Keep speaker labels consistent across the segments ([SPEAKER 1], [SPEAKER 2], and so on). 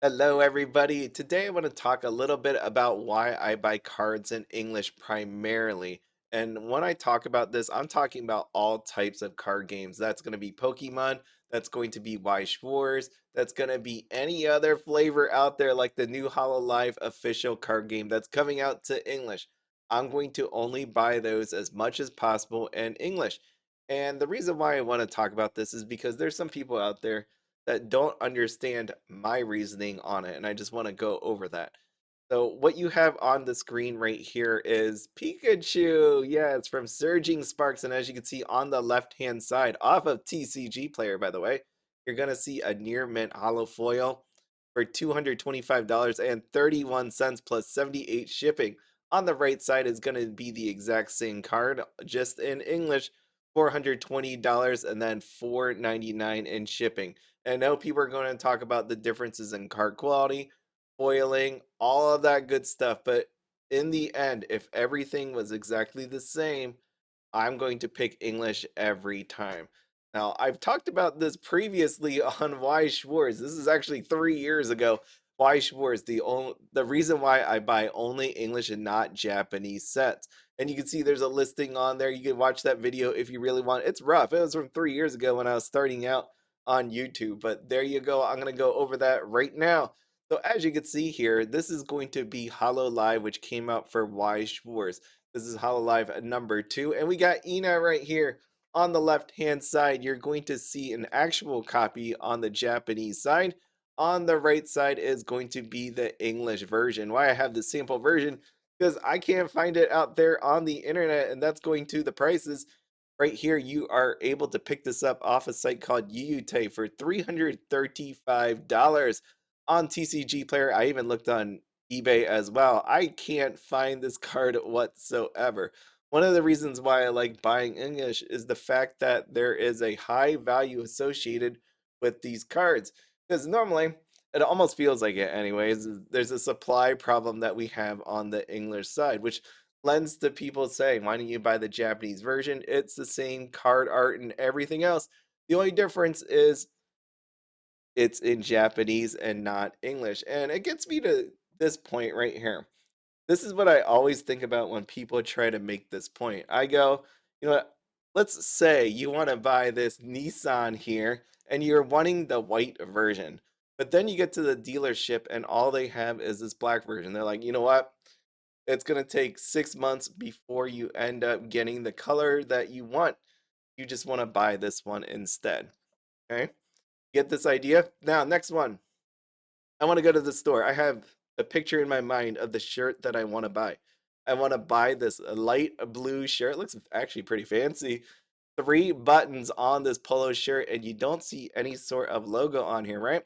[SPEAKER 1] Hello, everybody. Today, I want to talk a little bit about why I buy cards in English primarily. And when I talk about this, I'm talking about all types of card games. That's going to be Pokemon, that's going to be Weiss Schwarz, that's going to be any other flavor out there, like the new Hololive official card game that's coming out to English. I'm going to only buy those as much as possible in English. And the reason why I want to talk about this is because there's some people out there that don't understand my reasoning on it, and I just want to go over that. So, what you have on the screen right here is Pikachu. Yeah, it's from Surging Sparks, and as you can see on the left-hand side, off of TCG Player, by the way, you're gonna see a near mint hollow foil for $225.31 plus 78 shipping. On the right side is gonna be the exact same card, just in English, $420 and then $4.99 in shipping. And I know people are going to talk about the differences in card quality, foiling, all of that good stuff. But in the end, if everything was exactly the same, I'm going to pick English every time. Now, I've talked about this previously on Weiss Schwarz. This is actually 3 years ago. Weiss Schwarz, the reason why I buy only English and not Japanese sets. And you can see there's a listing on there. You can watch that video if you really want. It's rough. It was from 3 years ago when I was starting out on YouTube. But there you go. I'm going to go over that right now. So as you can see here, this is going to be Hololive, which came out for Weiss Schwarz. This is Hololive number 2. And we got Ina right here on the left-hand side. You're going to see an actual copy on the Japanese side. On the right side is going to be the English version. Why I have the sample version? Because I can't find it out there on the internet, and that's going to the prices. Right here, you are able to pick this up off a site called Yuyute for $335 on TCG Player. I even looked on eBay as well. I can't find this card whatsoever. One of the reasons why I like buying English is the fact that there is a high value associated with these cards. Because normally, it almost feels like it, anyways. There's a supply problem that we have on the English side, which lends to people saying, why don't you buy the Japanese version? It's the same card art and everything else. The only difference is it's in Japanese and not English. And it gets me to this point right here. This is what I always think about when people try to make this point. I go, you know what? Let's say you want to buy this Nissan here and you're wanting the white version. But then you get to the dealership and all they have is this black version. They're like, you know what? It's going to take 6 months before you end up getting the color that you want. You just want to buy this one instead. Okay? Get this idea? Now, next one. I want to go to the store. I have a picture in my mind of the shirt that I want to buy. I want to buy this light blue shirt. It looks actually pretty fancy. Three buttons on this polo shirt, and you don't see any sort of logo on here, right?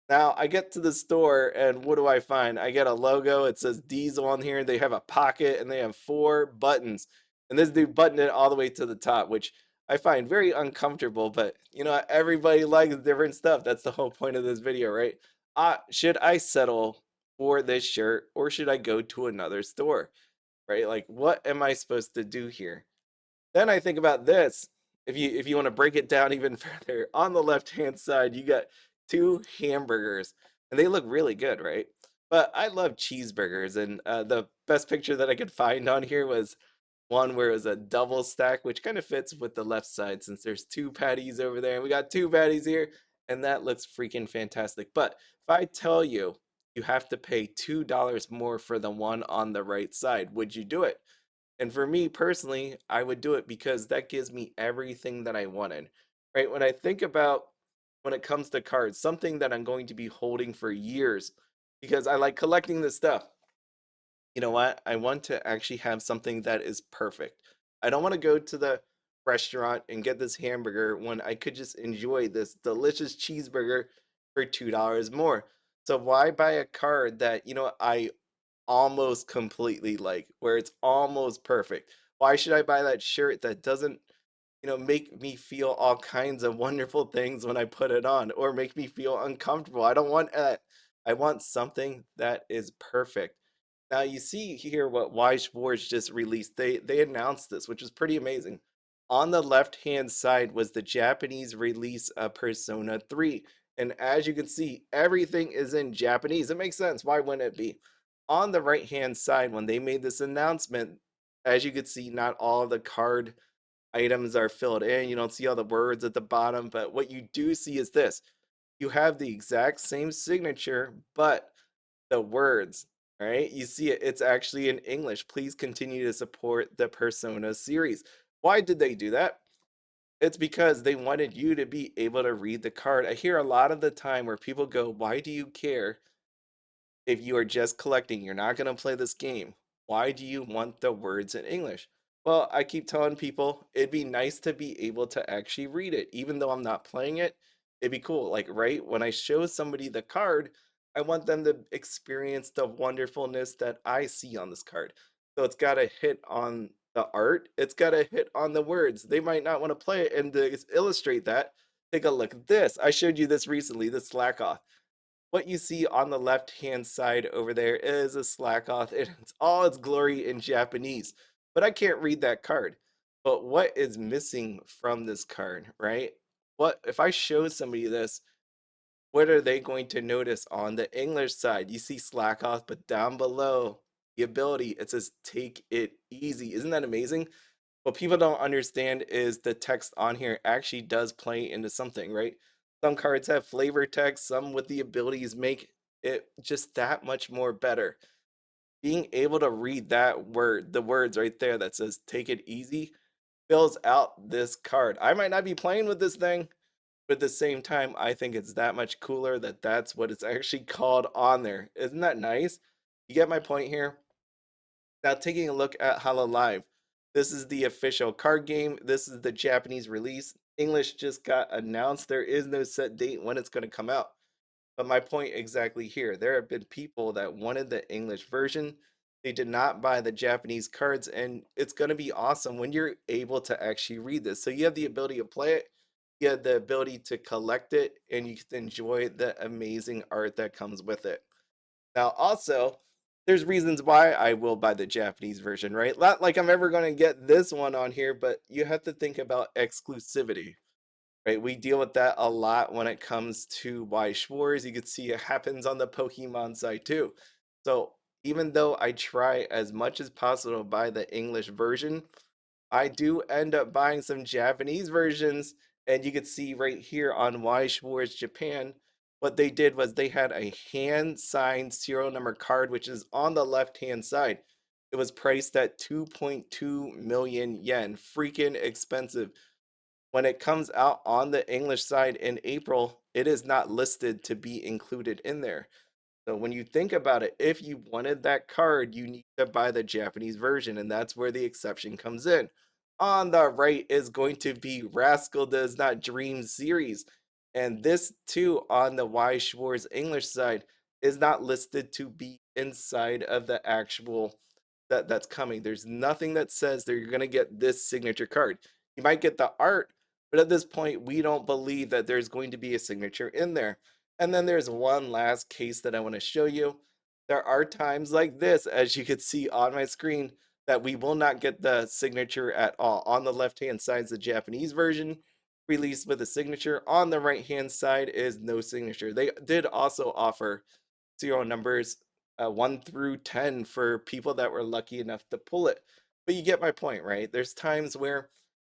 [SPEAKER 1] Now I get to the store, and what do I find? I get a logo. It says Diesel on here. They have a pocket, and they have four buttons. And this dude buttoned it all the way to the top, which I find very uncomfortable. But you know, everybody likes different stuff. That's the whole point of this video, right? Should I settle for this shirt, or should I go to another store? Right? Like, what am I supposed to do here? Then I think about this. If you want to break it down even further, on the left-hand side, you got two hamburgers, and they look really good, right? But I love cheeseburgers, and the best picture that I could find on here was one where it was a double stack, which kind of fits with the left side since there's two patties over there, and we got two patties here, and that looks freaking fantastic. But if I tell you you have to pay $2 more for the one on the right side, would you do it? And for me personally, I would do it because that gives me everything that I wanted. Right? When I think about when it comes to cards, something that I'm going to be holding for years because I like collecting this stuff. You know what? I want to actually have something that is perfect. I don't want to go to the restaurant and get this hamburger when I could just enjoy this delicious cheeseburger for $2 more. So why buy a card that, I almost completely like, where it's almost perfect? Why should I buy that shirt that doesn't, make me feel all kinds of wonderful things when I put it on or make me feel uncomfortable? I don't want that. I want something that is perfect. Now you see here what Weiss Schwarz just released. They announced this, which is pretty amazing. On the left hand side was the Japanese release of Persona 3. And as you can see, everything is in Japanese. It makes sense. Why wouldn't it be? On the right hand side, when they made this announcement, as you can see, not all the card items are filled in. You don't see all the words at the bottom, but what you do see is this: you have the exact same signature, but the words, right? You see it, it's actually in English. Please continue to support the Persona series. Why did they do that? It's because they wanted you to be able to read the card. I hear a lot of the time where people go, "Why do you care if you are just collecting? You're not going to play this game. Why do you want the words in English?" Well, I keep telling people it'd be nice to be able to actually read it. Even though I'm not playing it, it'd be cool. Like, right when I show somebody the card, I want them to experience the wonderfulness that I see on this card. So it's got to hit on the art, it's got to hit on the words. They might not want to play it. And to illustrate that, take a look at this. I showed you this recently, the slack off. What you see on the left-hand side over there is a slack off. It's all its glory in Japanese, but I can't read that card. But what is missing from this card, right? What if I show somebody this? What are they going to notice on the English side? You see slack off, but down below the ability, it says take it easy. Isn't that amazing? What people don't understand is the text on here actually does play into something, right? Some cards have flavor text, some with the abilities make it just that much more better. Being able to read that word, the words right there that says take it easy, fills out this card. I might not be playing with this thing, but at the same time, I think it's that much cooler that that's what it's actually called on there. Isn't that nice? You get my point here? Now, taking a look at Hololive, this is the official card game. This is the Japanese release. English just got announced. There is no set date when it's going to come out. But my point exactly here, there have been people that wanted the English version. They did not buy the Japanese cards, and it's going to be awesome when you're able to actually read this. So you have the ability to play it, you have the ability to collect it, and you can enjoy the amazing art that comes with it. Now, also, there's reasons why I will buy the Japanese version, right? Not like I'm ever going to get this one on here, but you have to think about exclusivity, right? We deal with that a lot when it comes to Weiss Schwarz. You can see it happens on the Pokemon side too. So even though I try as much as possible to buy the English version, I do end up buying some Japanese versions, and you can see right here on Weiss Schwarz Japan, what they did was they had a hand-signed serial number card, which is on the left-hand side. It was priced at 2.2 million yen. Freaking expensive. When it comes out on the English side in April, it is not listed to be included in there. So when you think about it, if you wanted that card, you need to buy the Japanese version, and that's where the exception comes in. On the right is going to be Rascal Does Not Dream series. And this too on the Y Schwarz English side is not listed to be inside of the actual that's coming. There's nothing that says that you're gonna get this signature card. You might get the art, but at this point, we don't believe that there's going to be a signature in there. And then there's one last case that I want to show you. There are times like this, as you can see on my screen, that we will not get the signature at all. On the left-hand side is the Japanese version, released with a signature. On the right-hand side is no signature. They did also offer serial numbers 1 through 10 for people that were lucky enough to pull it. But you get my point, right? There's times where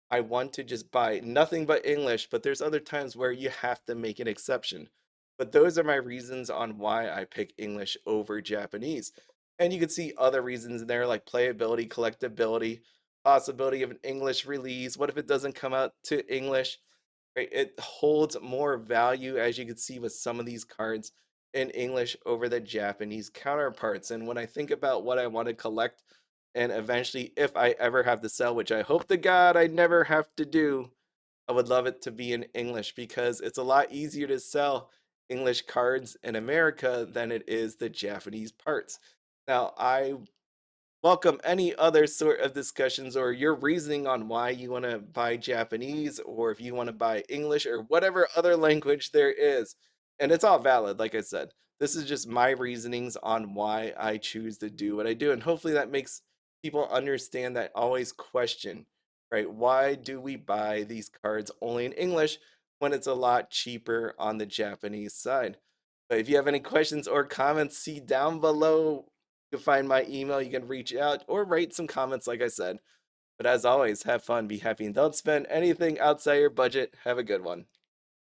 [SPEAKER 1] I want to just buy nothing but English, but there's other times where you have to make an exception. But those are my reasons on why I pick English over Japanese. And you can see other reasons in there like playability, collectability, possibility of an English release. What if it doesn't come out to English? Right? It holds more value, as you can see with some of these cards in English over the Japanese counterparts. And when I think about what I want to collect, and eventually, if I ever have to sell, which I hope to God I never have to do, I would love it to be in English because it's a lot easier to sell English cards in America than it is the Japanese parts. Now, I welcome any other sort of discussions or your reasoning on why you want to buy Japanese or if you want to buy English or whatever other language there is. And it's all valid, like I said. This is just my reasonings on why I choose to do what I do. And hopefully that makes people understand that always question, right? Why do we buy these cards only in English when it's a lot cheaper on the Japanese side. But if you have any questions or comments, see down below. You can find my email. You can reach out or write some comments, like I said. But as always, have fun, be happy, and don't spend anything outside your budget. Have a good one.